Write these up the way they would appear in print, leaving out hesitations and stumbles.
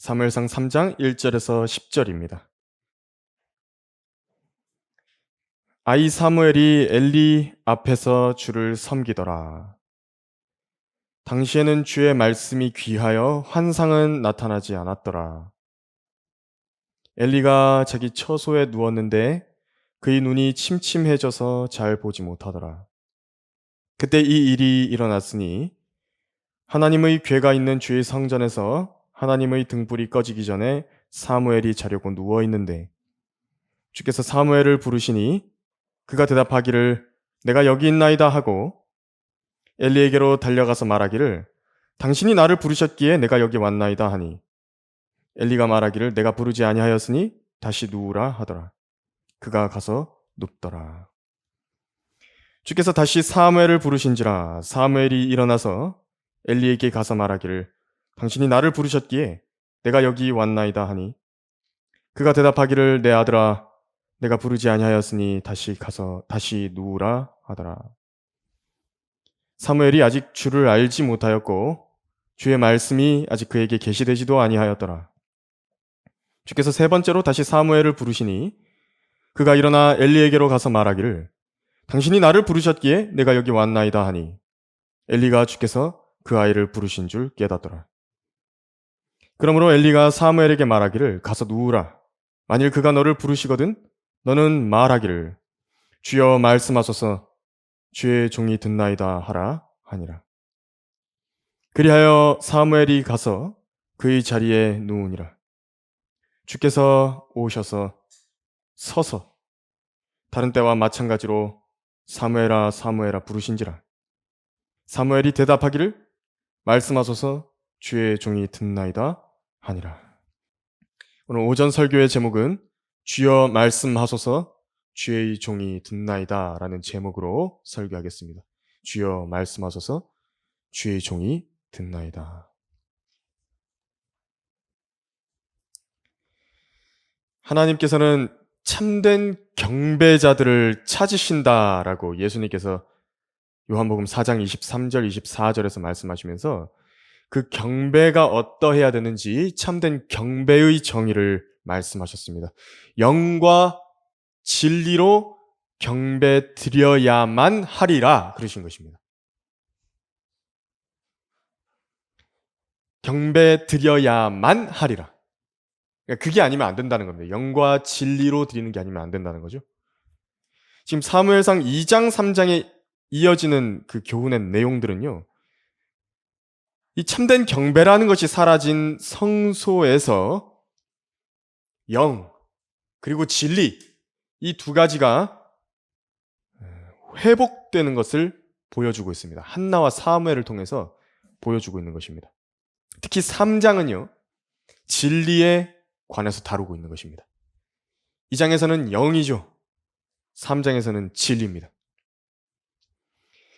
사무엘상 3장 1절에서 10절입니다. 아이 사무엘이 엘리 앞에서 주를 섬기더라. 당시에는 주의 말씀이 귀하여 환상은 나타나지 않았더라. 엘리가 자기 처소에 누웠는데 그의 눈이 침침해져서 잘 보지 못하더라. 그때 이 일이 일어났으니 하나님의 궤가 있는 주의 성전에서 하나님의 등불이 꺼지기 전에 사무엘이 자려고 누워 있는데 주께서 사무엘을 부르시니 그가 대답하기를 내가 여기 있나이다 하고 엘리에게로 달려가서 말하기를 당신이 나를 부르셨기에 내가 여기 왔나이다 하니 엘리가 말하기를 내가 부르지 아니하였으니 다시 누우라 하더라. 그가 가서 눕더라. 주께서 다시 사무엘을 부르신지라 사무엘이 일어나서 엘리에게 가서 말하기를 당신이 나를 부르셨기에 내가 여기 왔나이다 하니 그가 대답하기를 내 아들아 내가 부르지 아니하였으니 다시 누우라 하더라. 사무엘이 아직 주를 알지 못하였고 주의 말씀이 아직 그에게 계시되지도 아니하였더라. 주께서 세 번째로 다시 사무엘을 부르시니 그가 일어나 엘리에게로 가서 말하기를 당신이 나를 부르셨기에 내가 여기 왔나이다 하니 엘리가 주께서 그 아이를 부르신 줄 깨닫더라. 그러므로 엘리가 사무엘에게 말하기를 가서 누우라. 만일 그가 너를 부르시거든 너는 말하기를 주여 말씀하소서 주의 종이 듣나이다 하라 하니라. 그리하여 사무엘이 가서 그의 자리에 누우니라. 주께서 오셔서 서서 다른 때와 마찬가지로 사무엘아 사무엘아 부르신지라. 사무엘이 대답하기를 말씀하소서 주의 종이 듣나이다 하니라. 오늘 오전 설교의 제목은 주여 말씀하소서 주의 종이 듣나이다 라는 제목으로 설교하겠습니다. 주여 말씀하소서 주의 종이 듣나이다. 하나님께서는 참된 경배자들을 찾으신다라고 예수님께서 요한복음 4장 23절 24절에서 말씀하시면서 그 경배가 어떠해야 되는지 참된 경배의 정의를 말씀하셨습니다. 영과 진리로 경배 드려야만 하리라 그러신 것입니다. 경배 드려야만 하리라. 그러니까 그게 아니면 안 된다는 겁니다. 영과 진리로 드리는 게 아니면 안 된다는 거죠. 지금 사무엘상 2장 3장에 이어지는 그 교훈의 내용들은요. 이 참된 경배라는 것이 사라진 성소에서 영 그리고 진리 이 두 가지가 회복되는 것을 보여주고 있습니다. 한나와 사무엘을 통해서 보여주고 있는 것입니다. 특히 3장은요. 진리에 관해서 다루고 있는 것입니다. 2장에서는 영이죠. 3장에서는 진리입니다.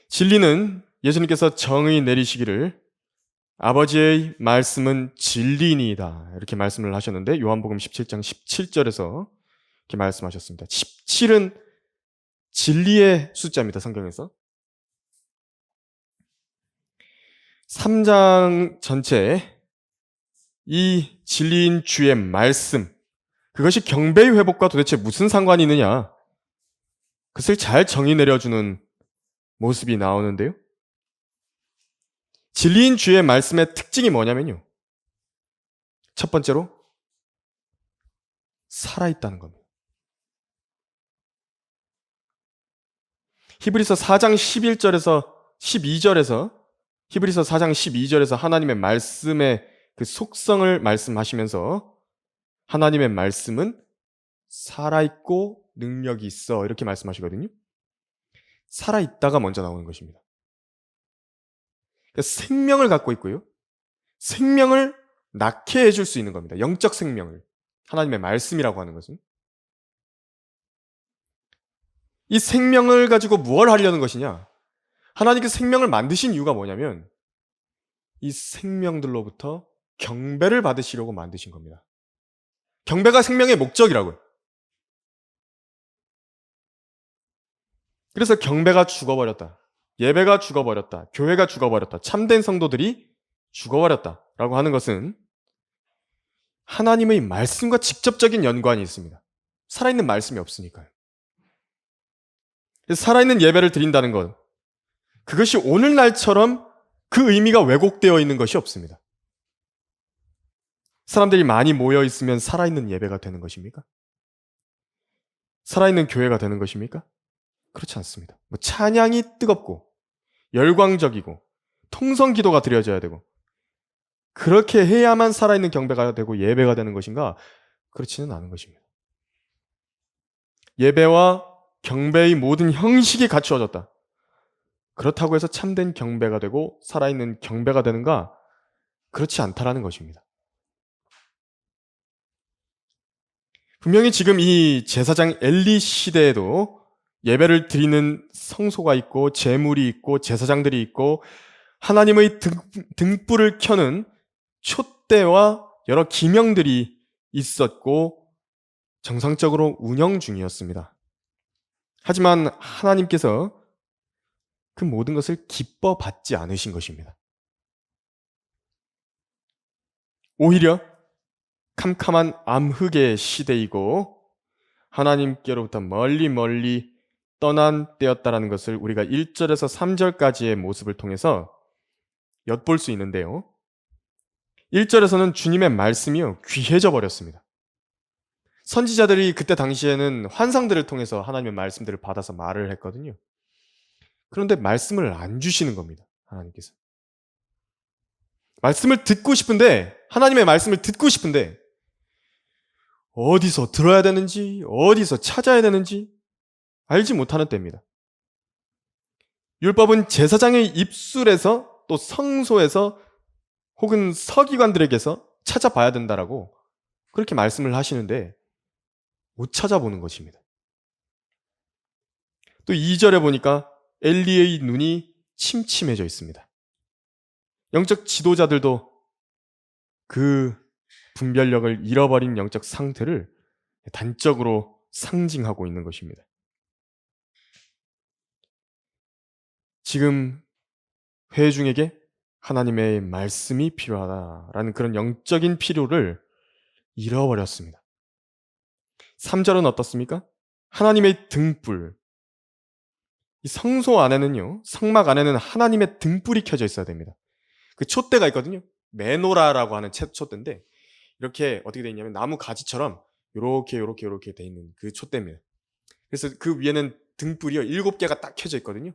진리는 예수님께서 정의 내리시기를 아버지의 말씀은 진리니이다 이렇게 말씀을 하셨는데 요한복음 17장 17절에서 이렇게 말씀하셨습니다. 17은 진리의 숫자입니다. 성경에서 3장 전체에 이 진리인 주의 말씀 그것이 경배의 회복과 도대체 무슨 상관이 있느냐 그것을 잘 정의 내려주는 모습이 나오는데요. 진리인 주의 말씀의 특징이 뭐냐면요. 첫 번째로 살아있다는 겁니다. 히브리서 4장 11절에서 12절에서 히브리서 4장 12절에서 하나님의 말씀의 그 속성을 말씀하시면서 하나님의 말씀은 살아있고 능력이 있어 이렇게 말씀하시거든요. 살아있다가 먼저 나오는 것입니다. 그러니까 생명을 갖고 있고요. 생명을 낳게 해줄 수 있는 겁니다. 영적 생명을. 하나님의 말씀이라고 하는 것은. 이 생명을 가지고 무엇을 하려는 것이냐? 하나님께서 생명을 만드신 이유가 뭐냐면 이 생명들로부터 경배를 받으시려고 만드신 겁니다. 경배가 생명의 목적이라고요. 그래서 경배가 죽어버렸다. 예배가 죽어버렸다. 교회가 죽어버렸다. 참된 성도들이 죽어버렸다라고 하는 것은 하나님의 말씀과 직접적인 연관이 있습니다. 살아있는 말씀이 없으니까요. 살아있는 예배를 드린다는 것, 그것이 오늘날처럼 그 의미가 왜곡되어 있는 것이 없습니다. 사람들이 많이 모여 있으면 살아있는 예배가 되는 것입니까? 살아있는 교회가 되는 것입니까? 그렇지 않습니다. 찬양이 뜨겁고 열광적이고 통성 기도가 드려져야 되고 그렇게 해야만 살아있는 경배가 되고 예배가 되는 것인가? 그렇지는 않은 것입니다. 예배와 경배의 모든 형식이 갖추어졌다. 그렇다고 해서 참된 경배가 되고 살아있는 경배가 되는가? 그렇지 않다라는 것입니다. 분명히 지금 이 제사장 엘리 시대에도 예배를 드리는 성소가 있고 제물이 있고 제사장들이 있고 하나님의 등불을 켜는 촛대와 여러 기명들이 있었고 정상적으로 운영 중이었습니다. 하지만 하나님께서 그 모든 것을 기뻐 받지 않으신 것입니다. 오히려 캄캄한 암흑의 시대이고 하나님께로부터 멀리 떠난 때였다라는 것을 우리가 1절에서 3절까지의 모습을 통해서 엿볼 수 있는데요. 1절에서는 주님의 말씀이요 귀해져 버렸습니다. 선지자들이 그때 당시에는 환상들을 통해서 하나님의 말씀들을 받아서 말을 했거든요. 그런데 말씀을 안 주시는 겁니다. 하나님께서. 말씀을 듣고 싶은데 하나님의 말씀을 듣고 싶은데 어디서 들어야 되는지 어디서 찾아야 되는지 알지 못하는 때입니다. 율법은 제사장의 입술에서 또 성소에서 혹은 서기관들에게서 찾아봐야 된다라고 그렇게 말씀을 하시는데 못 찾아보는 것입니다. 또 2절에 보니까 엘리의 눈이 침침해져 있습니다. 영적 지도자들도 그 분별력을 잃어버린 영적 상태를 단적으로 상징하고 있는 것입니다. 지금 회중에게 하나님의 말씀이 필요하다라는 그런 영적인 필요를 잃어버렸습니다. 3절은 어떻습니까? 하나님의 등불. 이 성소 안에는요, 성막 안에는 하나님의 등불이 켜져 있어야 됩니다. 그 촛대가 있거든요. 메노라라고 하는 촛대인데 이렇게 어떻게 되어 있냐면 나무 가지처럼 요렇게 되어 있는 그 촛대입니다. 그래서 그 위에는 등불이요 7개가 딱 켜져 있거든요.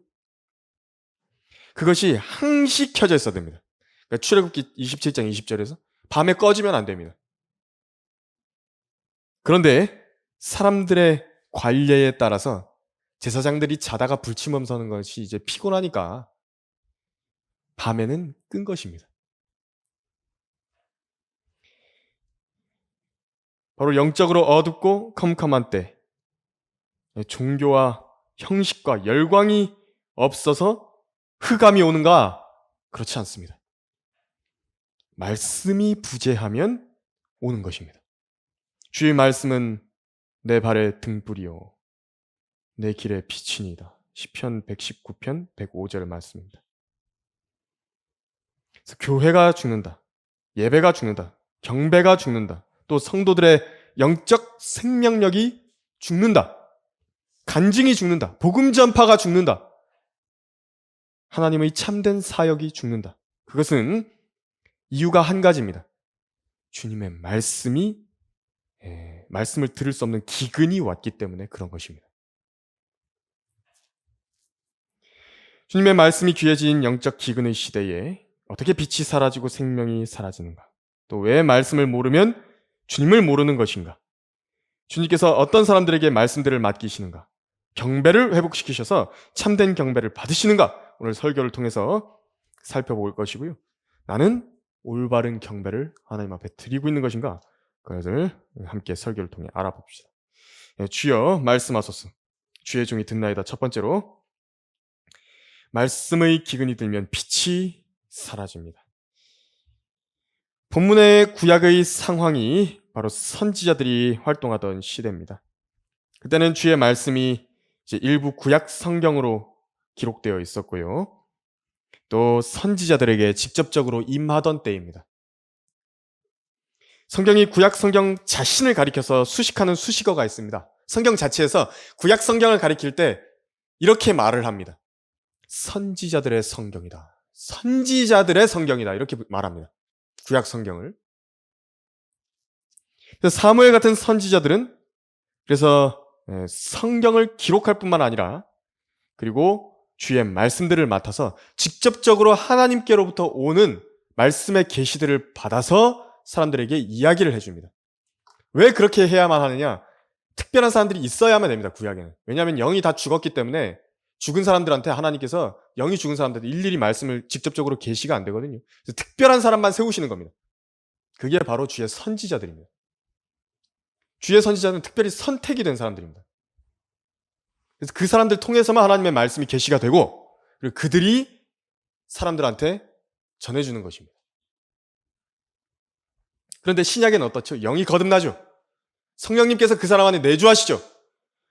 그것이 항시 켜져 있어야 됩니다. 그러니까 출애굽기 27장 20절에서 밤에 꺼지면 안 됩니다. 그런데 사람들의 관례에 따라서 제사장들이 자다가 불침범 서는 것이 이제 피곤하니까 밤에는 끈 것입니다. 바로 영적으로 어둡고 컴컴한 때 종교와 형식과 열광이 없어서 흑암이 오는가? 그렇지 않습니다. 말씀이 부재하면 오는 것입니다. 주의 말씀은 내 발의 등불이요 내 길의 빛이니이다. 시편 119편 105절 말씀입니다. 그래서 교회가 죽는다. 예배가 죽는다. 경배가 죽는다. 또 성도들의 영적 생명력이 죽는다. 간증이 죽는다. 복음 전파가 죽는다. 하나님의 참된 사역이 죽는다. 그것은 이유가 한 가지입니다. 주님의 말씀을 들을 수 없는 기근이 왔기 때문에 그런 것입니다. 주님의 말씀이 귀해진 영적 기근의 시대에 어떻게 빛이 사라지고 생명이 사라지는가? 또 왜 말씀을 모르면 주님을 모르는 것인가? 주님께서 어떤 사람들에게 말씀들을 맡기시는가? 경배를 회복시키셔서 참된 경배를 받으시는가? 오늘 설교를 통해서 살펴볼 것이고요. 나는 올바른 경배를 하나님 앞에 드리고 있는 것인가? 그것을 함께 설교를 통해 알아봅시다. 주여 말씀하소서. 주의 종이 듣나이다. 첫 번째로 말씀의 기근이 들면 빛이 사라집니다. 본문의 구약의 상황이 바로 선지자들이 활동하던 시대입니다. 그때는 주의 말씀이 이제 일부 구약 성경으로 기록되어 있었고요. 또 선지자들에게 직접적으로 임하던 때입니다. 성경이 구약 성경 자신을 가리켜서 수식하는 수식어가 있습니다. 성경 자체에서 구약 성경을 가리킬 때 이렇게 말을 합니다. 선지자들의 성경이다. 선지자들의 성경이다. 이렇게 말합니다. 구약 성경을. 그래서 사무엘 같은 선지자들은 그래서 성경을 기록할 뿐만 아니라 그리고 주의 말씀들을 맡아서 직접적으로 하나님께로부터 오는 말씀의 계시들을 받아서 사람들에게 이야기를 해줍니다. 왜 그렇게 해야만 하느냐? 특별한 사람들이 있어야만 됩니다. 구약에는. 왜냐하면 영이 다 죽었기 때문에 죽은 사람들한테 하나님께서 영이 죽은 사람들한테 일일이 말씀을 직접적으로 계시가 안 되거든요. 그래서 특별한 사람만 세우시는 겁니다. 그게 바로 주의 선지자들입니다. 주의 선지자는 특별히 선택이 된 사람들입니다. 그래서 그 사람들 통해서만 하나님의 말씀이 계시가 되고 그리고 그들이 사람들한테 전해주는 것입니다. 그런데 신약에는 어떻죠? 영이 거듭나죠. 성령님께서 그 사람 안에 내주하시죠.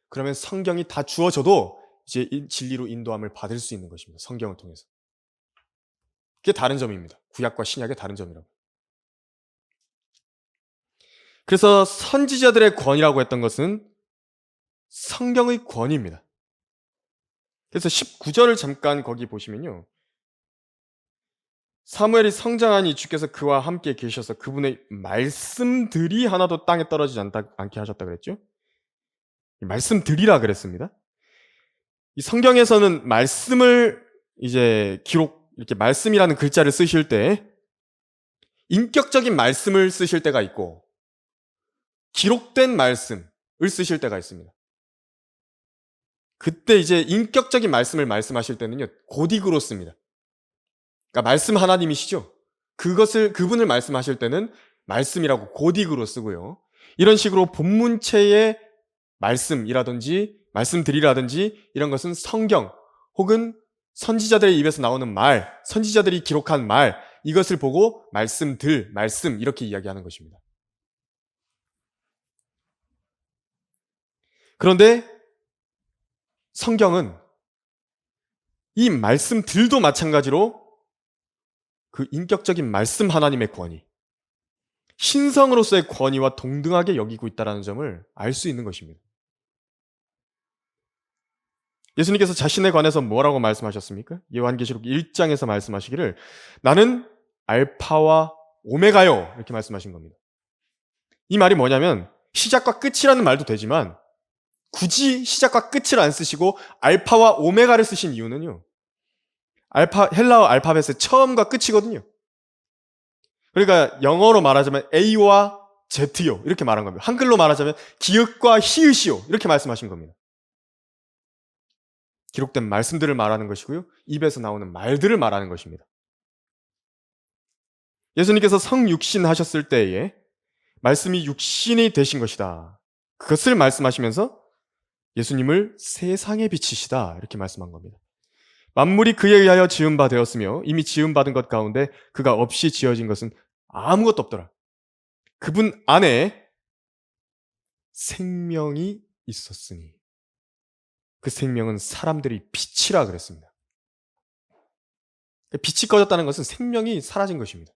그러면 성경이 다 주어져도 이제 진리로 인도함을 받을 수 있는 것입니다. 성경을 통해서. 그게 다른 점입니다. 구약과 신약의 다른 점이라고. 그래서 선지자들의 권위라고 했던 것은 성경의 권위입니다. 그래서 19절을 잠깐 거기 보시면요. 사무엘이 성장하니 주께서 그와 함께 계셔서 그분의 말씀들이 하나도 땅에 떨어지지 않게 하셨다 그랬죠. 말씀들이라 그랬습니다. 이 성경에서는 말씀을 이제 이렇게 말씀이라는 글자를 쓰실 때 인격적인 말씀을 쓰실 때가 있고 기록된 말씀을 쓰실 때가 있습니다. 그때 이제 인격적인 말씀을 말씀하실 때는요, 고딕으로 씁니다. 그러니까 말씀 하나님이시죠? 그분을 말씀하실 때는 말씀이라고 고딕으로 쓰고요. 이런 식으로 본문체의 말씀이라든지 말씀들이라든지 이런 것은 성경 혹은 선지자들의 입에서 나오는 말, 선지자들이 기록한 말, 이것을 보고 말씀들, 말씀 이렇게 이야기하는 것입니다. 그런데 성경은 이 말씀들도 마찬가지로 그 인격적인 말씀 하나님의 권위, 신성으로서의 권위와 동등하게 여기고 있다는 점을 알 수 있는 것입니다. 예수님께서 자신에 관해서 뭐라고 말씀하셨습니까? 요한계시록 1장에서 말씀하시기를 나는 알파와 오메가요 이렇게 말씀하신 겁니다. 이 말이 뭐냐면 시작과 끝이라는 말도 되지만 굳이 시작과 끝을 안 쓰시고 알파와 오메가를 쓰신 이유는요. 헬라어 알파벳의 처음과 끝이거든요. 그러니까 영어로 말하자면 A와 Z요 이렇게 말한 겁니다. 한글로 말하자면 기역과 히읗이요 이렇게 말씀하신 겁니다. 기록된 말씀들을 말하는 것이고요. 입에서 나오는 말들을 말하는 것입니다. 예수님께서 성육신 하셨을 때에 말씀이 육신이 되신 것이다. 그것을 말씀하시면서 예수님을 세상에 비치시다 이렇게 말씀한 겁니다. 만물이 그에 의하여 지은 바 되었으며 이미 지은 받은 것 가운데 그가 없이 지어진 것은 아무것도 없더라. 그분 안에 생명이 있었으니 그 생명은 사람들이 빛이라 그랬습니다. 빛이 꺼졌다는 것은 생명이 사라진 것입니다.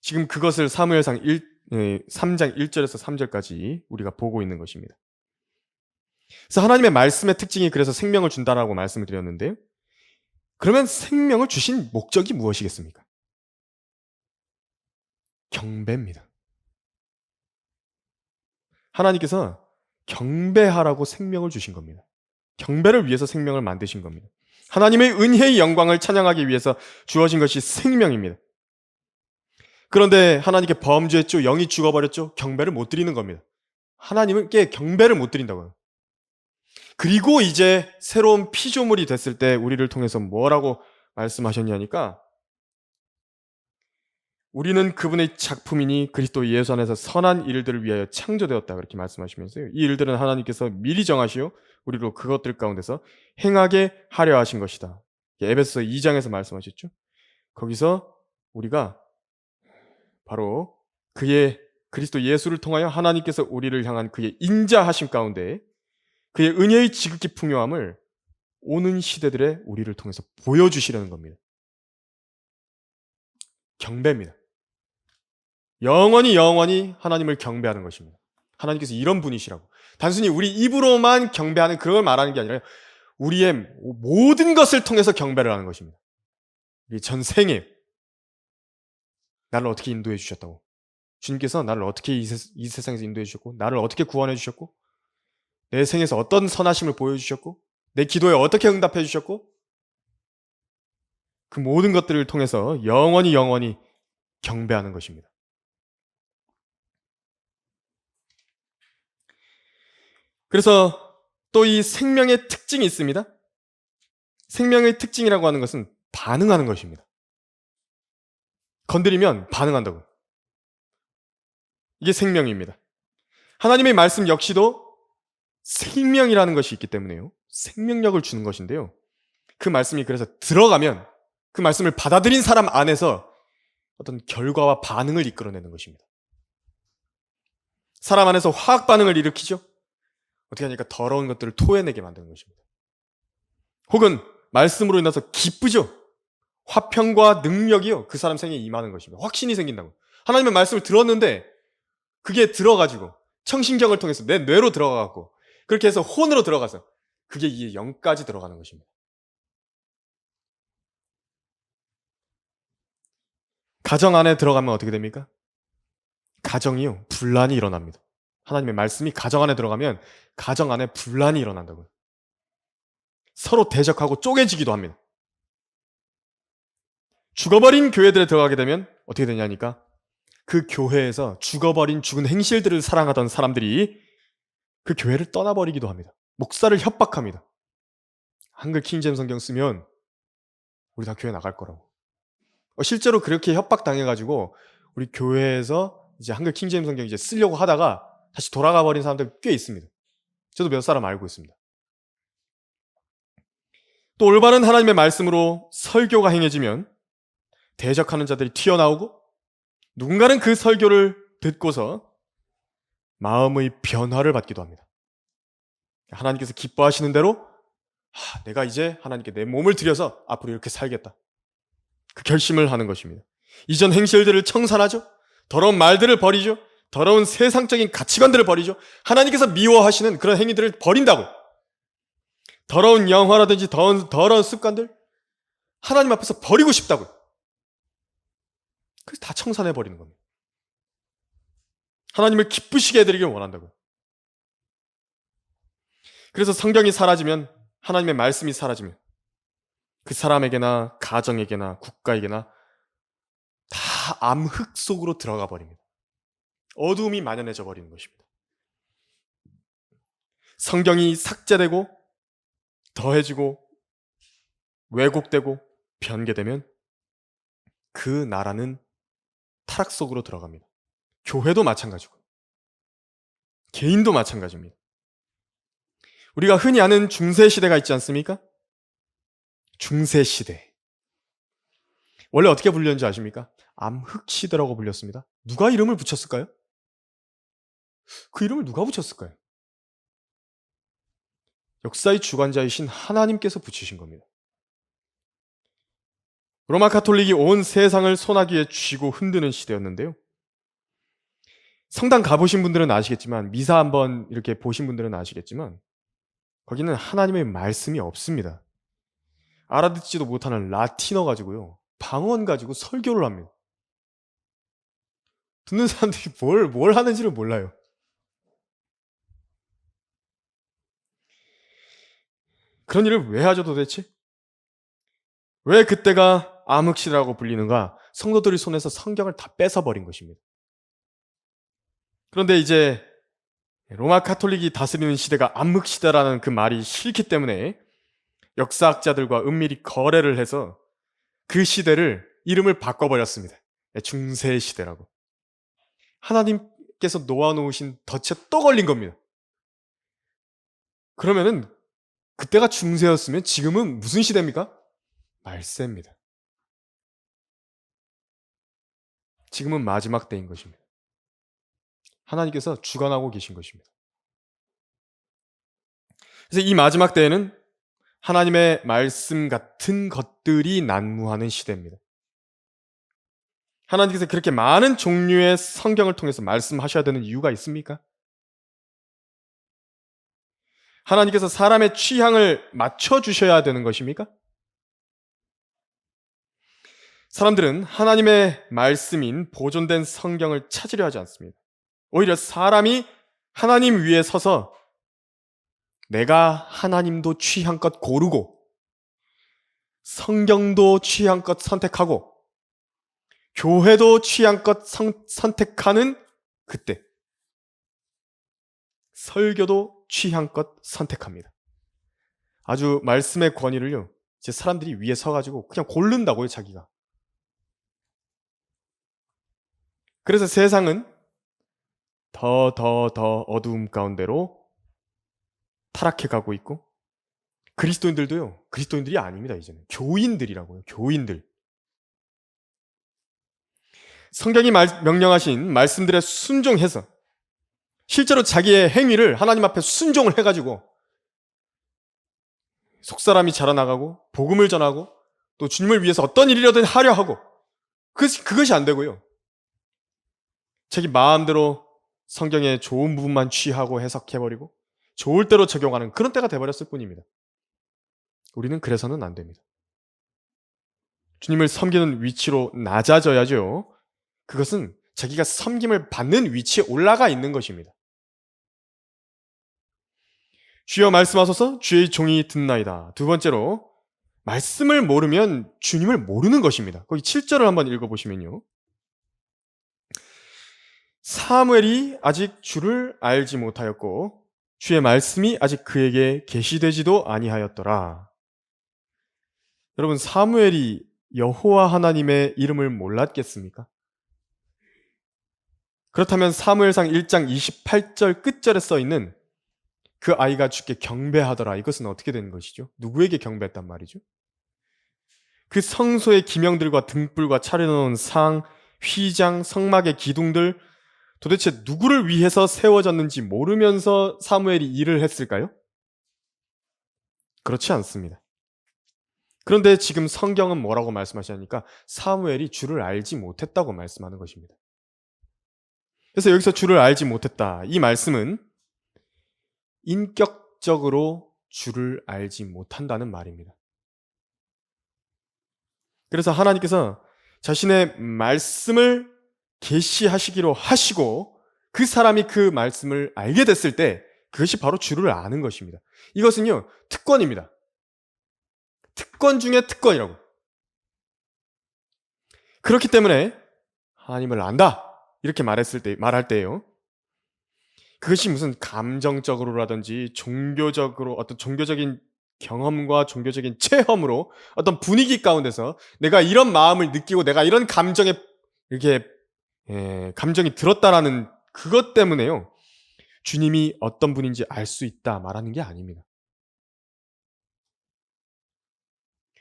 지금 그것을 사무엘상 3장 1절에서 3절까지 우리가 보고 있는 것입니다. 그래서 하나님의 말씀의 특징이 그래서 생명을 준다라고 말씀을 드렸는데요. 그러면 생명을 주신 목적이 무엇이겠습니까? 경배입니다. 하나님께서 경배하라고 생명을 주신 겁니다. 경배를 위해서 생명을 만드신 겁니다. 하나님의 은혜의 영광을 찬양하기 위해서 주어진 것이 생명입니다. 그런데 하나님께 범죄했죠. 영이 죽어버렸죠. 경배를 못 드리는 겁니다. 하나님께 경배를 못 드린다고요. 그리고 이제 새로운 피조물이 됐을 때 우리를 통해서 뭐라고 말씀하셨냐니까 우리는 그분의 작품이니 그리스도 예수 안에서 선한 일들을 위하여 창조되었다 그렇게 말씀하시면서요. 이 일들은 하나님께서 미리 정하시어 우리로 그것들 가운데서 행하게 하려 하신 것이다. 에베소서 2장에서 말씀하셨죠. 거기서 우리가 바로 그의 그리스도 예수를 통하여 하나님께서 우리를 향한 그의 인자하심 가운데 그의 은혜의 지극히 풍요함을 오는 시대들의 우리를 통해서 보여주시려는 겁니다. 경배입니다. 영원히 하나님을 경배하는 것입니다. 하나님께서 이런 분이시라고. 단순히 우리 입으로만 경배하는 그걸 말하는 게 아니라 우리의 모든 것을 통해서 경배를 하는 것입니다. 우리 전생에 나를 어떻게 인도해 주셨다고. 주님께서 나를 어떻게 이 세상에서 인도해 주셨고, 나를 어떻게 구원해 주셨고, 내 생에서 어떤 선하심을 보여주셨고, 내 기도에 어떻게 응답해 주셨고, 그 모든 것들을 통해서 영원히 경배하는 것입니다. 그래서 또 이 생명의 특징이 있습니다. 생명의 특징이라고 하는 것은 반응하는 것입니다. 건드리면 반응한다고. 이게 생명입니다. 하나님의 말씀 역시도 생명이라는 것이 있기 때문에요. 생명력을 주는 것인데요. 그 말씀이 그래서 들어가면 그 말씀을 받아들인 사람 안에서 어떤 결과와 반응을 이끌어내는 것입니다. 사람 안에서 화학 반응을 일으키죠. 어떻게 하니까 더러운 것들을 토해내게 만드는 것입니다. 혹은 말씀으로 인해서 기쁘죠. 화평과 능력이요. 그 사람 생에 임하는 것입니다. 확신이 생긴다고. 하나님의 말씀을 들었는데 그게 들어가지고 청신경을 통해서 내 뇌로 들어가고 그렇게 해서 혼으로 들어가서 그게 이게 영까지 들어가는 것입니다. 가정 안에 들어가면 어떻게 됩니까? 가정이요. 분란이 일어납니다. 하나님의 말씀이 가정 안에 들어가면 가정 안에 분란이 일어난다고요. 서로 대적하고 쪼개지기도 합니다. 죽어버린 교회들에 들어가게 되면 어떻게 되냐니까 그 교회에서 죽어버린 죽은 행실들을 사랑하던 사람들이 그 교회를 떠나버리기도 합니다. 목사를 협박합니다. 한글 킹제임 성경 쓰면 우리 다 교회 나갈 거라고. 실제로 그렇게 협박당해가지고 우리 교회에서 이제 한글 킹제임 성경 이제 쓰려고 하다가 다시 돌아가 버린 사람들 꽤 있습니다. 저도 몇 사람 알고 있습니다. 또 올바른 하나님의 말씀으로 설교가 행해지면 대적하는 자들이 튀어나오고 누군가는 그 설교를 듣고서 마음의 변화를 받기도 합니다. 하나님께서 기뻐하시는 대로 내가 이제 하나님께 내 몸을 들여서 앞으로 이렇게 살겠다. 그 결심을 하는 것입니다. 이전 행실들을 청산하죠. 더러운 말들을 버리죠. 더러운 세상적인 가치관들을 버리죠. 하나님께서 미워하시는 그런 행위들을 버린다고. 더러운 영화라든지 더러운 습관들 하나님 앞에서 버리고 싶다고. 그래서 다 청산해버리는 겁니다. 하나님을 기쁘시게 해드리길 원한다고. 그래서 성경이 사라지면 하나님의 말씀이 사라지면 그 사람에게나 가정에게나 국가에게나 다 암흑 속으로 들어가 버립니다. 어두움이 만연해져 버리는 것입니다. 성경이 삭제되고 더해지고 왜곡되고 변개되면 그 나라는 타락 속으로 들어갑니다. 교회도 마찬가지고 개인도 마찬가지입니다. 우리가 흔히 아는 중세시대가 있지 않습니까? 중세시대. 원래 어떻게 불렸는지 아십니까? 암흑시대라고 불렸습니다. 누가 이름을 붙였을까요? 그 이름을 누가 붙였을까요? 역사의 주관자이신 하나님께서 붙이신 겁니다. 로마 가톨릭이 온 세상을 소나기에 쥐고 흔드는 시대였는데요. 성당 가보신 분들은 아시겠지만, 미사 한번 이렇게 보신 분들은 아시겠지만, 거기는 하나님의 말씀이 없습니다. 알아듣지도 못하는 라틴어 가지고요, 방언 가지고 설교를 합니다. 듣는 사람들이 뭘 하는지를 몰라요. 그런 일을 왜 하죠 도대체? 왜 그때가 암흑시대라고 불리는가? 성도들의 손에서 성경을 다 뺏어버린 것입니다. 그런데 이제 로마 카톨릭이 다스리는 시대가 암흑시대라는 그 말이 싫기 때문에 역사학자들과 은밀히 거래를 해서 그 시대를 이름을 바꿔버렸습니다. 중세시대라고. 하나님께서 놓아놓으신 덫에 또 걸린 겁니다. 그러면은 그때가 중세였으면 지금은 무슨 시대입니까? 말세입니다. 지금은 마지막 때인 것입니다. 하나님께서 주관하고 계신 것입니다. 그래서 이 마지막 때에는 하나님의 말씀 같은 것들이 난무하는 시대입니다. 하나님께서 그렇게 많은 종류의 성경을 통해서 말씀하셔야 되는 이유가 있습니까? 하나님께서 사람의 취향을 맞춰주셔야 되는 것입니까? 사람들은 하나님의 말씀인 보존된 성경을 찾으려 하지 않습니다. 오히려 사람이 하나님 위에 서서 내가 하나님도 취향껏 고르고 성경도 취향껏 선택하고 교회도 취향껏 선택하는 그때 설교도 취향껏 선택합니다. 아주 말씀의 권위를요, 이제 사람들이 위에 서가지고 그냥 고른다고요, 자기가. 그래서 세상은 더 어두움 가운데로 타락해 가고 있고, 그리스도인들도요, 그리스도인들이 아닙니다, 이제는. 교인들이라고요, 교인들. 성경이 명령하신 말씀들에 순종해서 실제로 자기의 행위를 하나님 앞에 순종을 해가지고 속사람이 자라나가고 복음을 전하고 또 주님을 위해서 어떤 일이라든 하려 하고 그것이 안 되고요. 자기 마음대로 성경의 좋은 부분만 취하고 해석해버리고 좋을 대로 적용하는 그런 때가 돼버렸을 뿐입니다. 우리는 그래서는 안 됩니다. 주님을 섬기는 위치로 낮아져야죠. 그것은 자기가 섬김을 받는 위치에 올라가 있는 것입니다. 주여 말씀하소서 주의 종이 듣나이다. 두 번째로 말씀을 모르면 주님을 모르는 것입니다. 거기 7절을 한번 읽어보시면요. 사무엘이 아직 주를 알지 못하였고 주의 말씀이 아직 그에게 계시되지도 아니하였더라. 여러분, 사무엘이 여호와 하나님의 이름을 몰랐겠습니까? 그렇다면 사무엘상 1장 28절 끝절에 써 있는 그 아이가 주께 경배하더라, 이것은 어떻게 되는 것이죠? 누구에게 경배했단 말이죠? 그 성소의 기명들과 등불과 차려놓은 상, 휘장, 성막의 기둥들, 도대체 누구를 위해서 세워졌는지 모르면서 사무엘이 일을 했을까요? 그렇지 않습니다. 그런데 지금 성경은 뭐라고 말씀하시냐니까 사무엘이 주를 알지 못했다고 말씀하는 것입니다. 그래서 여기서 주를 알지 못했다, 이 말씀은 인격적으로 주를 알지 못한다는 말입니다. 그래서 하나님께서 자신의 말씀을 계시하시기로 하시고 그 사람이 그 말씀을 알게 됐을 때 그것이 바로 주를 아는 것입니다. 이것은요, 특권입니다. 특권 중에 특권이라고. 그렇기 때문에 하나님을 안다 이렇게 말할 때요, 그것이 무슨 감정적으로라든지 종교적으로 어떤 종교적인 경험과 종교적인 체험으로 어떤 분위기 가운데서 내가 이런 마음을 느끼고 내가 이런 감정에 이렇게 감정이 들었다라는 그것 때문에요, 주님이 어떤 분인지 알 수 있다 말하는 게 아닙니다.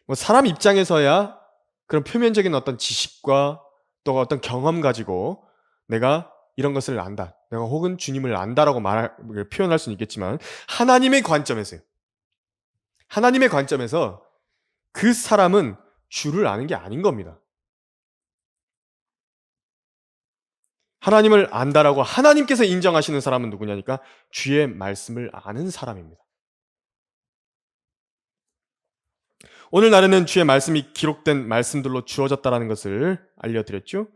뭐 사람 입장에서야 그런 표면적인 어떤 지식과 또 어떤 경험 가지고 내가 이런 것을 안다, 내가 혹은 주님을 안다라고 표현할 수는 있겠지만 하나님의 관점에서요, 하나님의 관점에서 그 사람은 주를 아는 게 아닌 겁니다. 하나님을 안다라고 하나님께서 인정하시는 사람은 누구냐니까 주의 말씀을 아는 사람입니다. 오늘날에는 주의 말씀이 기록된 말씀들로 주어졌다라는 것을 알려드렸죠.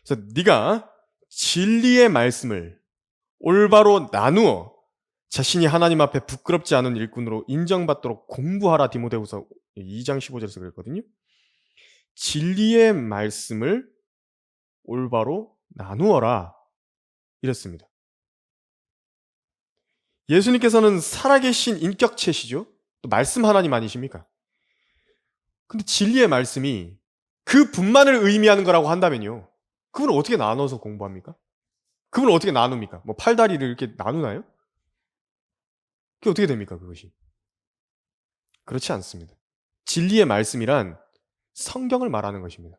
그래서 네가 진리의 말씀을 올바로 나누어 자신이 하나님 앞에 부끄럽지 않은 일꾼으로 인정받도록 공부하라, 디모데후서 2장 15절에서 그랬거든요. 진리의 말씀을 올바로 나누어라 이랬습니다. 예수님께서는 살아계신 인격체시죠. 또 말씀 하나님 아니십니까? 근데 진리의 말씀이 그 분만을 의미하는 거라고 한다면요, 그분을 어떻게 나눠서 공부합니까? 그분을 어떻게 나눕니까? 뭐 팔다리를 이렇게 나누나요? 그게 어떻게 됩니까, 그것이? 그렇지 않습니다. 진리의 말씀이란 성경을 말하는 것입니다.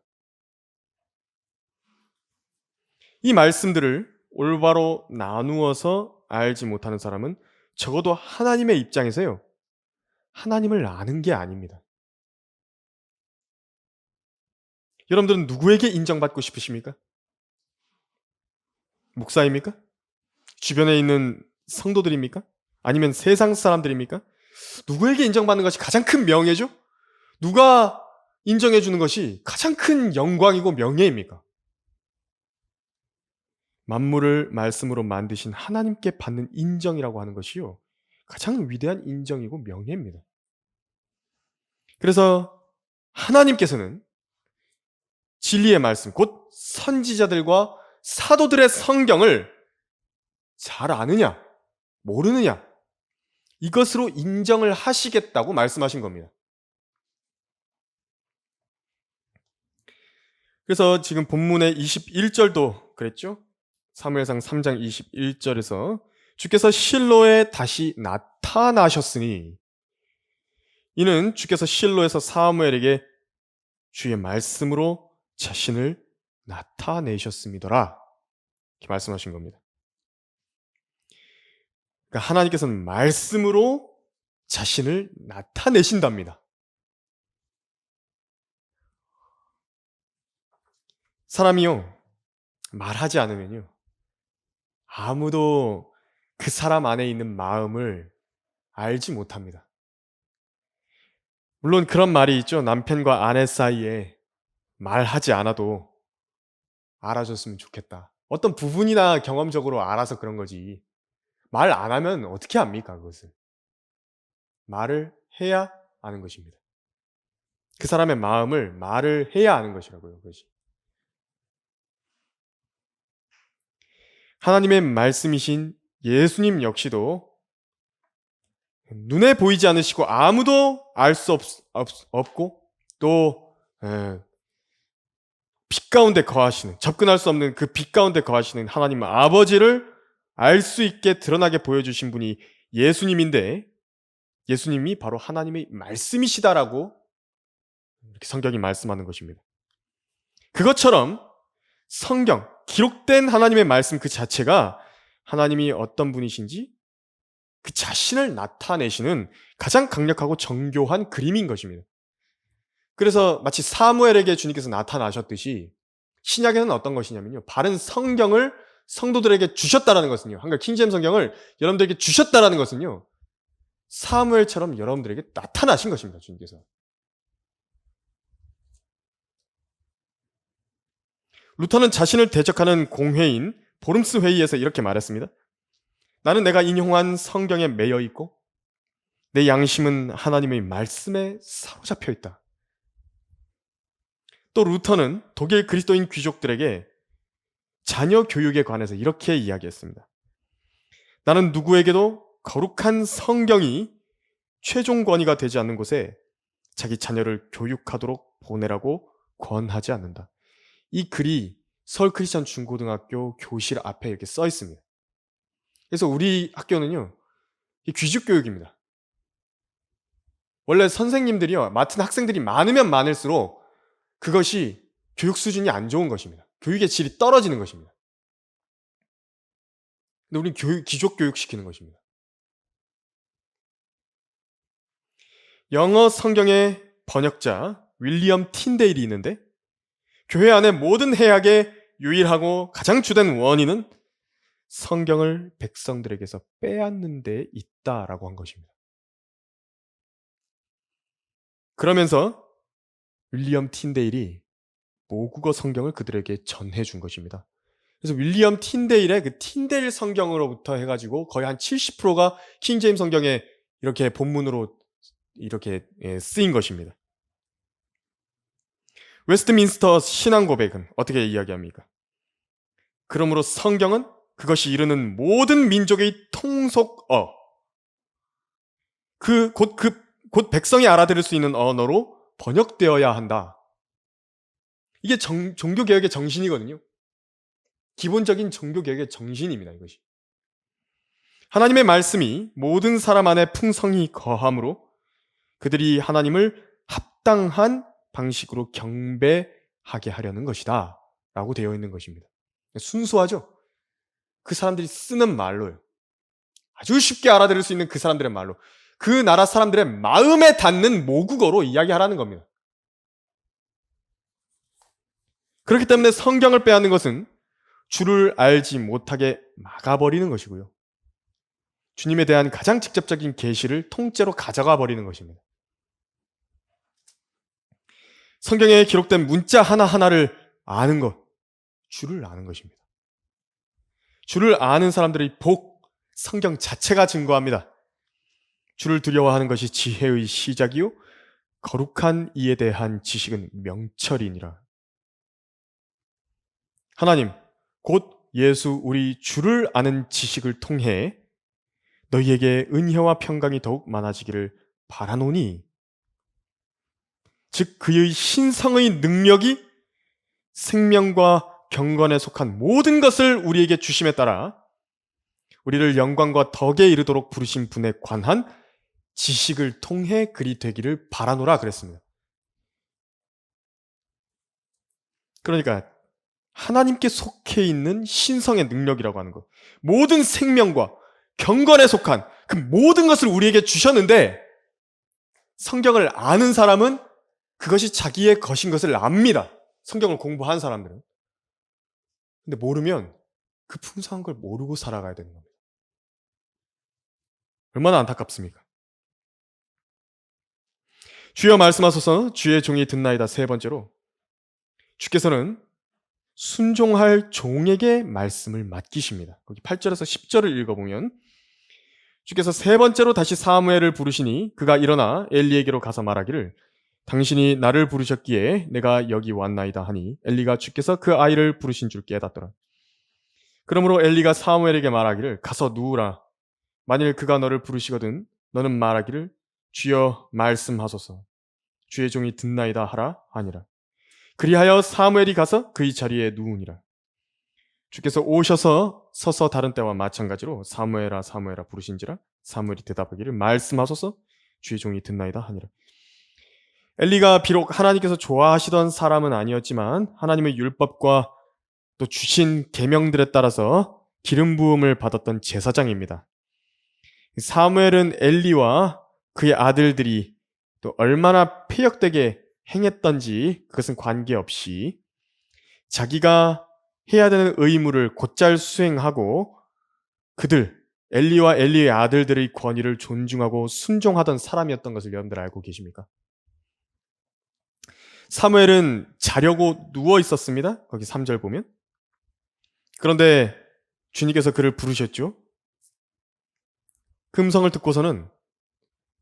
이 말씀들을 올바로 나누어서 알지 못하는 사람은 적어도 하나님의 입장에서요, 하나님을 아는 게 아닙니다. 여러분들은 누구에게 인정받고 싶으십니까? 목사입니까? 주변에 있는 성도들입니까? 아니면 세상 사람들입니까? 누구에게 인정받는 것이 가장 큰 명예죠? 누가 인정해 주는 것이 가장 큰 영광이고 명예입니까? 만물을 말씀으로 만드신 하나님께 받는 인정이라고 하는 것이요, 가장 위대한 인정이고 명예입니다. 그래서 하나님께서는 진리의 말씀, 곧 선지자들과 사도들의 성경을 잘 아느냐, 모르느냐, 이것으로 인정을 하시겠다고 말씀하신 겁니다. 그래서 지금 본문의 21절도 그랬죠? 사무엘상 3장 21절에서 주께서 실로에 다시 나타나셨으니, 이는 주께서 실로에서 사무엘에게 주의 말씀으로 자신을 나타내셨음이더라, 이렇게 말씀하신 겁니다. 그러니까 하나님께서는 말씀으로 자신을 나타내신답니다. 사람이요, 말하지 않으면요, 아무도 그 사람 안에 있는 마음을 알지 못합니다. 물론 그런 말이 있죠. 남편과 아내 사이에 말하지 않아도 알아줬으면 좋겠다. 어떤 부분이나 경험적으로 알아서 그런 거지. 말 안 하면 어떻게 압니까, 그것을? 말을 해야 아는 것입니다. 그 사람의 마음을 말을 해야 아는 것이라고요, 그것이. 하나님의 말씀이신 예수님 역시도 눈에 보이지 않으시고 아무도 알 수 없고, 또 빛 가운데 거하시는, 접근할 수 없는 그 빛 가운데 거하시는 하나님 아버지를 알 수 있게 드러나게 보여주신 분이 예수님인데, 예수님이 바로 하나님의 말씀이시다라고 이렇게 성경이 말씀하는 것입니다. 그것처럼 성경, 기록된 하나님의 말씀 그 자체가 하나님이 어떤 분이신지 그 자신을 나타내시는 가장 강력하고 정교한 그림인 것입니다. 그래서 마치 사무엘에게 주님께서 나타나셨듯이 신약에는 어떤 것이냐면요, 바른 성경을 성도들에게 주셨다라는 것은요, 한글 킹제임 성경을 여러분들에게 주셨다라는 것은요, 사무엘처럼 여러분들에게 나타나신 것입니다, 주님께서. 루터는 자신을 대적하는 공회인 보름스 회의에서 이렇게 말했습니다. 나는 내가 인용한 성경에 매여 있고 내 양심은 하나님의 말씀에 사로잡혀 있다. 또 루터는 독일 그리스도인 귀족들에게 자녀 교육에 관해서 이렇게 이야기했습니다. 나는 누구에게도 거룩한 성경이 최종 권위가 되지 않는 곳에 자기 자녀를 교육하도록 보내라고 권하지 않는다. 이 글이 서울 크리스천 중고등학교 교실 앞에 이렇게 써 있습니다. 그래서 우리 학교는요, 이 귀족 교육입니다. 원래 선생님들이요, 맡은 학생들이 많으면 많을수록 그것이 교육 수준이 안 좋은 것입니다. 교육의 질이 떨어지는 것입니다. 근데 우리는 귀족 교육 시키는 것입니다. 영어 성경의 번역자 윌리엄 틴데일이 있는데, 교회 안의 모든 해악의 유일하고 가장 주된 원인은 성경을 백성들에게서 빼앗는 데 있다라고 한 것입니다. 그러면서 윌리엄 틴데일이 모국어 성경을 그들에게 전해준 것입니다. 그래서 윌리엄 틴데일의 그 틴데일 성경으로부터 해가지고 거의 한 70%가 킹제임 성경에 이렇게 본문으로 이렇게 쓰인 것입니다. 웨스트민스터 신앙 고백은 어떻게 이야기합니까? 그러므로 성경은 그것이 이르는 모든 민족의 통속어, 곧 백성이 알아들을 수 있는 언어로 번역되어야 한다. 이게 종교개혁의 정신이거든요. 기본적인 종교개혁의 정신입니다, 이것이. 하나님의 말씀이 모든 사람 안에 풍성히 거함으로 그들이 하나님을 합당한 방식으로 경배하게 하려는 것이다 라고 되어 있는 것입니다. 순수하죠? 그 사람들이 쓰는 말로요. 아주 쉽게 알아들을 수 있는 그 사람들의 말로, 그 나라 사람들의 마음에 닿는 모국어로 이야기하라는 겁니다. 그렇기 때문에 성경을 빼앗는 것은 주를 알지 못하게 막아버리는 것이고요. 주님에 대한 가장 직접적인 계시를 통째로 가져가 버리는 것입니다. 성경에 기록된 문자 하나하나를 아는 것, 주를 아는 것입니다. 주를 아는 사람들의 복, 성경 자체가 증거합니다. 주를 두려워하는 것이 지혜의 시작이요 거룩한 이에 대한 지식은 명철이니라. 하나님, 곧 예수 우리 주를 아는 지식을 통해 너희에게 은혜와 평강이 더욱 많아지기를 바라노니, 즉 그의 신성의 능력이 생명과 경건에 속한 모든 것을 우리에게 주심에 따라 우리를 영광과 덕에 이르도록 부르신 분에 관한 지식을 통해 그리 되기를 바라노라 그랬습니다. 그러니까 하나님께 속해 있는 신성의 능력이라고 하는 것, 모든 생명과 경건에 속한 그 모든 것을 우리에게 주셨는데, 성경을 아는 사람은 그것이 자기의 것인 것을 압니다. 성경을 공부한 사람들은. 근데 모르면 그 풍성한 걸 모르고 살아가야 되는 겁니다. 얼마나 안타깝습니까? 주여 말씀하소서. 주의 종이 듣나이다. 세 번째로, 주께서는 순종할 종에게 말씀을 맡기십니다. 거기 8절에서 10절을 읽어보면, 주께서 세 번째로 다시 사무엘을 부르시니 그가 일어나 엘리에게로 가서 말하기를, 당신이 나를 부르셨기에 내가 여기 왔나이다 하니, 엘리가 주께서 그 아이를 부르신 줄 깨닫더라. 그러므로 엘리가 사무엘에게 말하기를, 가서 누우라. 만일 그가 너를 부르시거든 너는 말하기를, 주여 말씀하소서. 주의 종이 듣나이다 하라 하니라. 그리하여 사무엘이 가서 그의 자리에 누우니라. 주께서 오셔서 서서 다른 때와 마찬가지로 사무엘아 사무엘아 부르신지라. 사무엘이 대답하기를, 말씀하소서. 주의 종이 듣나이다 하니라. 엘리가 비록 하나님께서 좋아하시던 사람은 아니었지만 하나님의 율법과 또 주신 계명들에 따라서 기름 부음을 받았던 제사장입니다. 사무엘은 엘리와 그의 아들들이 또 얼마나 폐역되게 행했던지 그것은 관계없이 자기가 해야 되는 의무를 곧잘 수행하고 그들, 엘리와 엘리의 아들들의 권위를 존중하고 순종하던 사람이었던 것을 여러분들 알고 계십니까? 사무엘은 자려고 누워 있었습니다. 거기 3절 보면. 그런데 주님께서 그를 부르셨죠. 그 음성을 듣고서는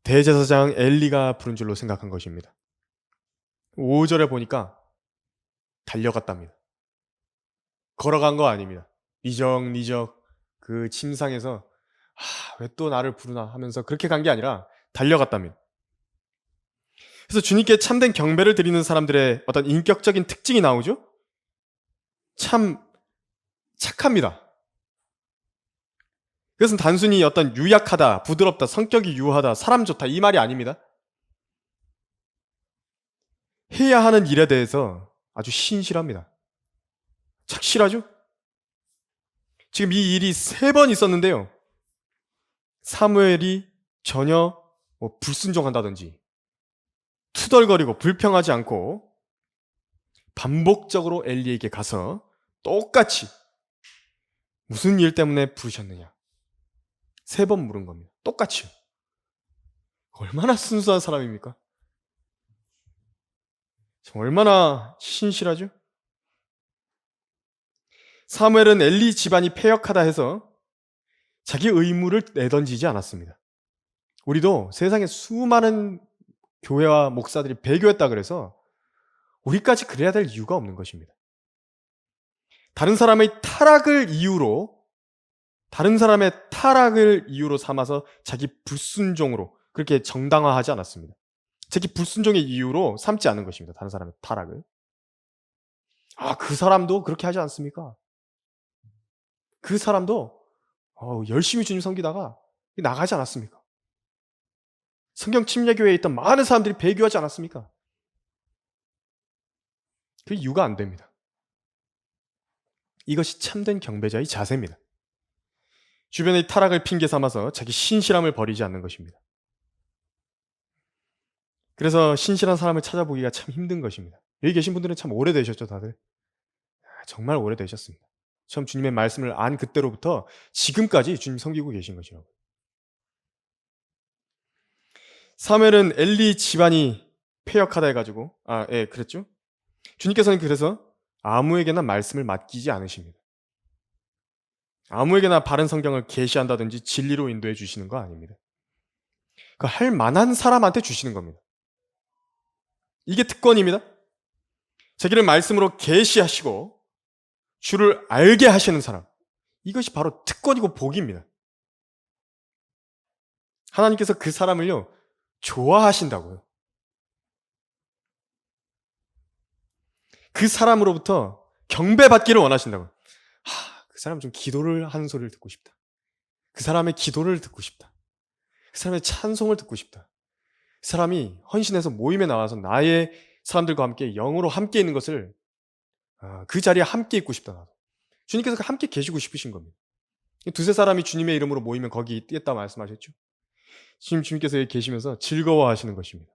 대제사장 엘리가 부른 줄로 생각한 것입니다. 5절에 보니까 달려갔답니다. 걸어간 거 아닙니다. 니적니적 그 침상에서 왜 또 나를 부르나 하면서 그렇게 간 게 아니라 달려갔답니다. 그래서 주님께 참된 경배를 드리는 사람들의 어떤 인격적인 특징이 나오죠? 참 착합니다. 그것은 단순히 어떤 유약하다, 부드럽다, 성격이 유하다, 사람 좋다 이 말이 아닙니다. 해야 하는 일에 대해서 아주 신실합니다. 착실하죠? 지금 이 일이 3번 있었는데요. 사무엘이 전혀 불순종한다든지 투덜거리고 불평하지 않고 반복적으로 엘리에게 가서 똑같이 무슨 일 때문에 부르셨느냐 3번 물은 겁니다. 똑같이요. 얼마나 순수한 사람입니까? 얼마나 신실하죠? 사무엘은 엘리 집안이 패역하다 해서 자기 의무를 내던지지 않았습니다. 우리도 세상에 수많은 교회와 목사들이 배교했다 그래서 우리까지 그래야 될 이유가 없는 것입니다. 다른 사람의 타락을 이유로 삼아서 자기 불순종으로 그렇게 정당화하지 않았습니다. 자기 불순종의 이유로 삼지 않은 것입니다. 다른 사람의 타락을. 그 사람도 그렇게 하지 않습니까? 그 사람도 열심히 주님 섬기다가 나가지 않았습니까? 성경 침례교회에 있던 많은 사람들이 배교하지 않았습니까? 그 이유가 안 됩니다. 이것이 참된 경배자의 자세입니다. 주변의 타락을 핑계 삼아서 자기 신실함을 버리지 않는 것입니다. 그래서 신실한 사람을 찾아보기가 참 힘든 것입니다. 여기 계신 분들은 참 오래되셨죠, 다들? 정말 오래되셨습니다. 처음 주님의 말씀을 안 그때로부터 지금까지 주님 섬기고 계신 것이라고. 사무엘은 엘리 집안이 패역하다 해가지고 그랬죠. 주님께서는 그래서 아무에게나 말씀을 맡기지 않으십니다. 아무에게나 바른 성경을 계시한다든지 진리로 인도해 주시는 거 아닙니다. 할 만한 사람한테 주시는 겁니다. 이게 특권입니다. 자기를 말씀으로 계시하시고 주를 알게 하시는 사람. 이것이 바로 특권이고 복입니다. 하나님께서 그 사람을요, 좋아하신다고요. 그 사람으로부터 경배받기를 원하신다고요. 그 사람 좀 기도를 하는 소리를 듣고 싶다. 그 사람의 기도를 듣고 싶다. 그 사람의 찬송을 듣고 싶다. 그 사람이 헌신해서 모임에 나와서 나의 사람들과 함께 영으로 함께 있는 것을 그 자리에 함께 있고 싶다. 나도. 주님께서 함께 계시고 싶으신 겁니다. 두세 사람이 주님의 이름으로 모이면 거기 있겠다 말씀하셨죠. 주님께서 여기 계시면서 즐거워하시는 것입니다.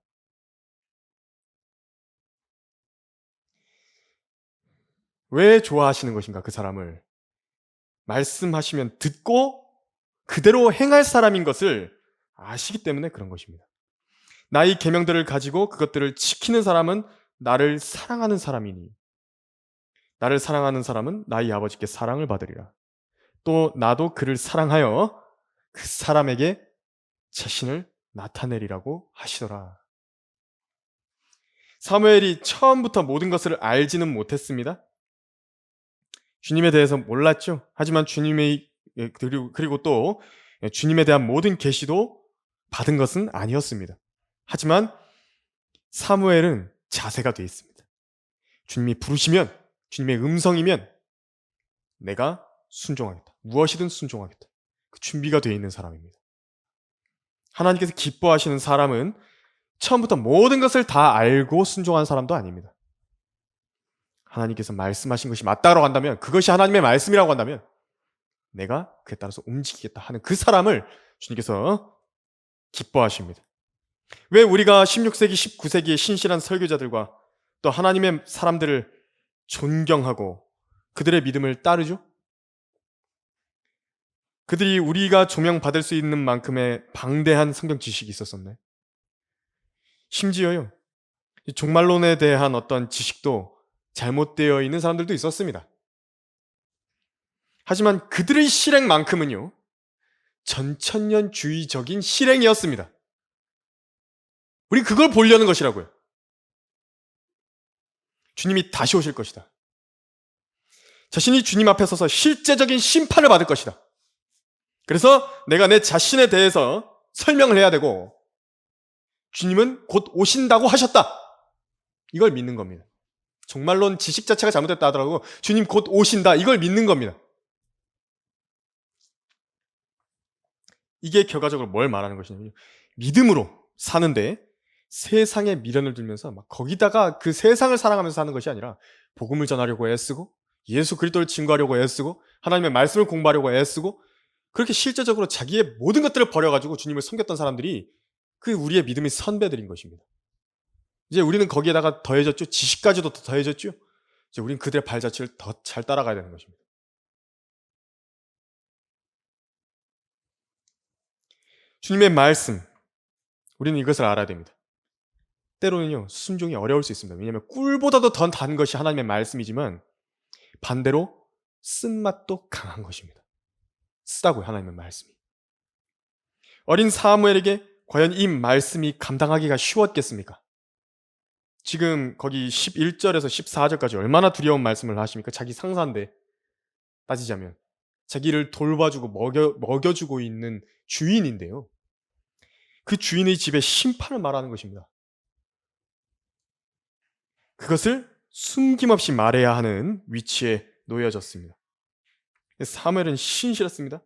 왜 좋아하시는 것인가 그 사람을? 말씀하시면 듣고 그대로 행할 사람인 것을 아시기 때문에 그런 것입니다. 나의 계명들을 가지고 그것들을 지키는 사람은 나를 사랑하는 사람이니 나를 사랑하는 사람은 나의 아버지께 사랑을 받으리라. 또 나도 그를 사랑하여 그 사람에게 자신을 나타내리라고 하시더라. 사무엘이 처음부터 모든 것을 알지는 못했습니다. 주님에 대해서 몰랐죠. 하지만 그리고 또 주님에 대한 모든 계시도 받은 것은 아니었습니다. 하지만 사무엘은 자세가 되어 있습니다. 주님이 부르시면, 주님의 음성이면 내가 순종하겠다. 무엇이든 순종하겠다. 그 준비가 되어 있는 사람입니다. 하나님께서 기뻐하시는 사람은 처음부터 모든 것을 다 알고 순종한 사람도 아닙니다. 하나님께서 말씀하신 것이 맞다고 한다면, 그것이 하나님의 말씀이라고 한다면 내가 그에 따라서 움직이겠다 하는 그 사람을 주님께서 기뻐하십니다. 왜 우리가 16세기, 19세기의 신실한 설교자들과 또 하나님의 사람들을 존경하고 그들의 믿음을 따르죠? 그들이 우리가 조명받을 수 있는 만큼의 방대한 성경 지식이 있었었네. 심지어요, 종말론에 대한 어떤 지식도 잘못되어 있는 사람들도 있었습니다. 하지만 그들의 실행만큼은요, 전천년주의적인 실행이었습니다. 우리 그걸 보려는 것이라고요. 주님이 다시 오실 것이다. 자신이 주님 앞에 서서 실제적인 심판을 받을 것이다. 그래서 내가 내 자신에 대해서 설명을 해야 되고 주님은 곧 오신다고 하셨다. 이걸 믿는 겁니다. 종말론 지식 자체가 잘못됐다 하더라도 주님 곧 오신다. 이걸 믿는 겁니다. 이게 결과적으로 뭘 말하는 것이냐면 믿음으로 사는데 세상에 미련을 들면서 막 거기다가 그 세상을 사랑하면서 사는 것이 아니라 복음을 전하려고 애쓰고 예수 그리스도를 증거하려고 애쓰고 하나님의 말씀을 공부하려고 애쓰고 그렇게 실제적으로 자기의 모든 것들을 버려가지고 주님을 섬겼던 사람들이 그 우리의 믿음의 선배들인 것입니다. 이제 우리는 거기에다가 더해졌죠. 지식까지도 더 더해졌죠. 이제 우리는 그들의 발자취를 더 잘 따라가야 되는 것입니다. 주님의 말씀, 우리는 이것을 알아야 됩니다. 때로는요, 순종이 어려울 수 있습니다. 왜냐하면 꿀보다도 더 단 것이 하나님의 말씀이지만 반대로 쓴맛도 강한 것입니다. 쓰다고요, 하나님의 말씀이. 어린 사무엘에게 과연 이 말씀이 감당하기가 쉬웠겠습니까? 지금 거기 11절에서 14절까지 얼마나 두려운 말씀을 하십니까? 자기 상사인데 따지자면 자기를 돌봐주고 먹여주고 있는 주인인데요. 그 주인의 집에 심판을 말하는 것입니다. 그것을 숨김없이 말해야 하는 위치에 놓여졌습니다. 사무엘은 신실했습니다.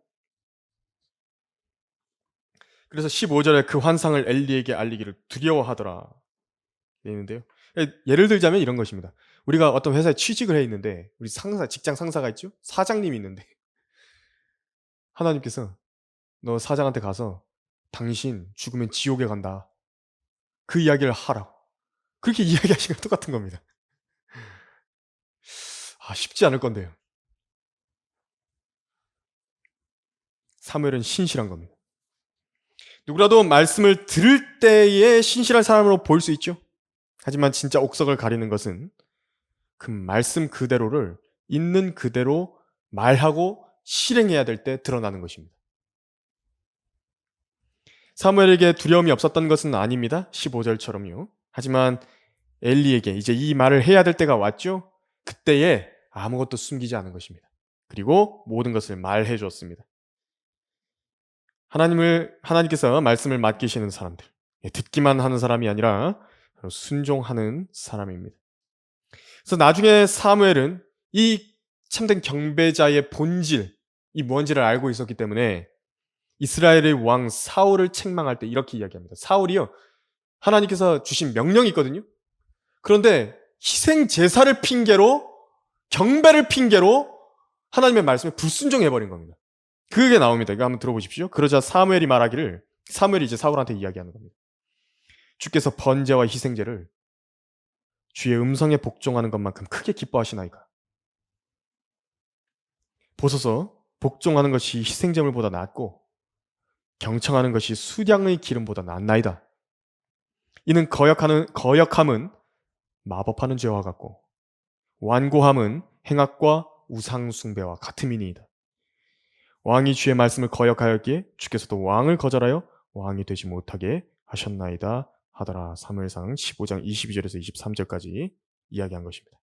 그래서 15절에 그 환상을 엘리에게 알리기를 두려워하더라 있는데요. 예를 들자면 이런 것입니다. 우리가 어떤 회사에 취직을 해 있는데 우리 상사, 직장 상사가 있죠? 사장님이 있는데 하나님께서 너 사장한테 가서 당신 죽으면 지옥에 간다. 그 이야기를 하라고. 그렇게 이야기하시는 거 똑같은 겁니다. 쉽지 않을 건데요. 사무엘은 신실한 겁니다. 누구라도 말씀을 들을 때에 신실한 사람으로 보일 수 있죠. 하지만 진짜 옥석을 가리는 것은 그 말씀 그대로를 있는 그대로 말하고 실행해야 될 때 드러나는 것입니다. 사무엘에게 두려움이 없었던 것은 아닙니다. 15절처럼요. 하지만 엘리에게 이제 이 말을 해야 될 때가 왔죠. 그때에 아무것도 숨기지 않은 것입니다. 그리고 모든 것을 말해 주었습니다. 하나님께서 말씀을 맡기시는 사람들, 듣기만 하는 사람이 아니라 순종하는 사람입니다. 그래서 나중에 사무엘은 이 참된 경배자의 본질, 이 뭔지를 알고 있었기 때문에 이스라엘의 왕 사울을 책망할 때 이렇게 이야기합니다. 사울이요, 하나님께서 주신 명령이 있거든요. 그런데 희생 제사를 핑계로, 경배를 핑계로 하나님의 말씀에 불순종해버린 겁니다. 그게 나옵니다. 이거 한번 들어보십시오. 그러자 사무엘이 말하기를, 사무엘이 이제 사울한테 이야기하는 겁니다. 주께서 번제와 희생제를 주의 음성에 복종하는 것만큼 크게 기뻐하시나이까. 보소서, 복종하는 것이 희생제물보다 낫고 경청하는 것이 수량의 기름보다 낫나이다. 이는 거역함은 마법하는 죄와 같고 완고함은 행악과 우상 숭배와 같음이니이다. 왕이 주의 말씀을 거역하였기에 주께서도 왕을 거절하여 왕이 되지 못하게 하셨나이다 하더라. 사무엘상 15장 22절에서 23절까지 이야기한 것입니다.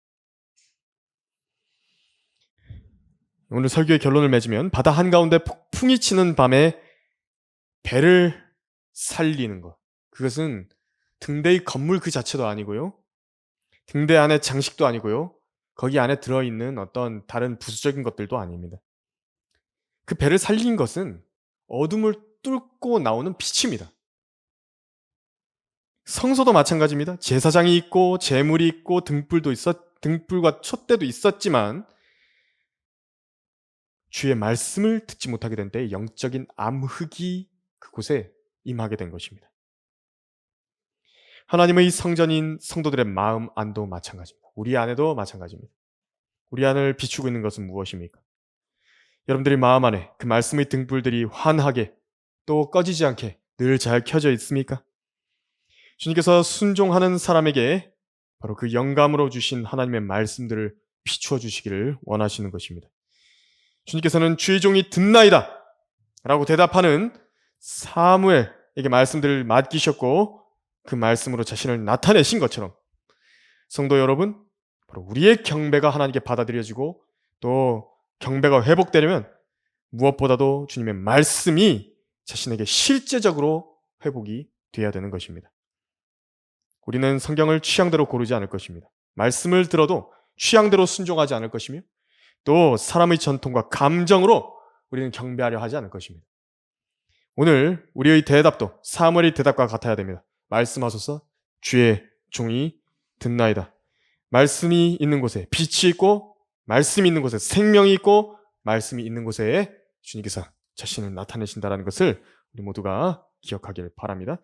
오늘 설교의 결론을 맺으면 바다 한가운데 폭풍이 치는 밤에 배를 살리는 것, 그것은 등대의 건물 그 자체도 아니고요, 등대 안에 장식도 아니고요, 거기 안에 들어있는 어떤 다른 부수적인 것들도 아닙니다. 그 배를 살린 것은 어둠을 뚫고 나오는 빛입니다. 성소도 마찬가지입니다. 제사장이 있고 제물이 있고 등불과 촛대도 있었지만 주의 말씀을 듣지 못하게 된 때 영적인 암흑이 그곳에 임하게 된 것입니다. 하나님의 성전인 성도들의 마음 안도 마찬가지입니다. 우리 안에도 마찬가지입니다. 우리 안을 비추고 있는 것은 무엇입니까? 여러분들의 마음 안에 그 말씀의 등불들이 환하게 또 꺼지지 않게 늘 잘 켜져 있습니까? 주님께서 순종하는 사람에게 바로 그 영감으로 주신 하나님의 말씀들을 비추어 주시기를 원하시는 것입니다. 주님께서는 주의 종이 듣나이다 라고 대답하는 사무엘에게 말씀들을 맡기셨고 그 말씀으로 자신을 나타내신 것처럼 성도 여러분, 바로 우리의 경배가 하나님께 받아들여지고 또 경배가 회복되려면 무엇보다도 주님의 말씀이 자신에게 실제적으로 회복이 되어야 되는 것입니다. 우리는 성경을 취향대로 고르지 않을 것입니다. 말씀을 들어도 취향대로 순종하지 않을 것이며 또 사람의 전통과 감정으로 우리는 경배하려 하지 않을 것입니다. 오늘 우리의 대답도 사무엘의 대답과 같아야 됩니다. 말씀하소서, 주의 종이 듣나이다. 말씀이 있는 곳에 빛이 있고 말씀이 있는 곳에 생명이 있고 말씀이 있는 곳에 주님께서 자신을 나타내신다는 것을 우리 모두가 기억하길 바랍니다.